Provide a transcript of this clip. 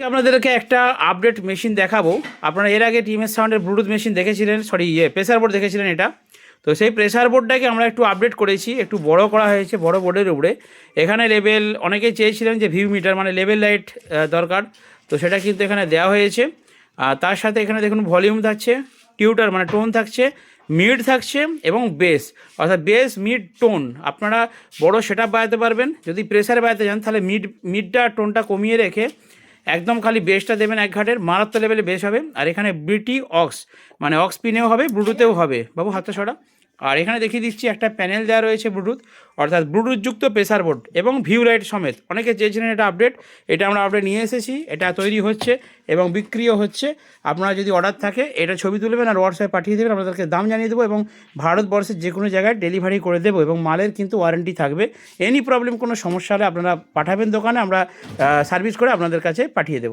আপনাদেরকে একটা update machine দেখাবো। আপনারা এর আগে টিএমএস সাউন্ডের ব্লুটুথ মেশিন দেখেছিলেন, প্রেসার বোর্ড দেখেছিলেন এটা। তো সেই প্রেসার বোর্ডটাকে আমরা একটু আপডেট করেছি, একটু বড় করা হয়েছে, বড় বোর্ডের উপরে। এখানে লেভেল অনেকেই চেয়েছিলেন যে ভিউ মিটার মানে লেভেল লাইট দরকার, তো সেটা কিন্তু এখানে দেওয়া হয়েছে। আর তার সাথে এখানে দেখুন ভলিউম থাকছে, টিউটার মানে টোন থাকছে, মিড থাকছে এবং বেস, অর্থাৎ বেস মিড টোন। আপনারা বড় সেটআপ বাজাতে পারবেন। যদি প্রেসারে বাজাতে যান তাহলে মিডটা টোনটা কমিয়ে রেখে একদম খালি বেসটা দেবেন এক ঘাটের, মারাত্মক লেভেলে বেস হবে। আর এখানে বিটি অক্স মানে অক্স পিনেও হবে, ব্লুটুথেও হবে। বাবু হাতটা সরা। আর এখানে দেখিয়ে দিচ্ছি একটা প্যানেল দেওয়া রয়েছে ব্লুটুথ, অর্থাৎ ব্লুটুথযুক্ত প্রেসার বোর্ড এবং ভিউ লাইট সমেত। অনেকে চেয়েছিলেন এটা আপডেট, এটা আমরা আপডেট নিয়ে এসেছি। এটা তৈরি হচ্ছে এবং বিক্রিও হচ্ছে। আপনারা যদি অর্ডার থাকে এটা ছবি তুলবেন আর হোয়াটসঅ্যাপে পাঠিয়ে দেবেন, আপনাদেরকে দাম জানিয়ে দেবো এবং ভারতবর্ষের যে কোনো জায়গায় ডেলিভারি করে দেবো এবং মালের কিন্তু ওয়ারেন্টি থাকবে। এনি প্রবলেম কোনো সমস্যা হলে আপনারা পাঠাবেন দোকানে, আমরা সার্ভিস করে আপনাদের কাছে পাঠিয়ে দেবো।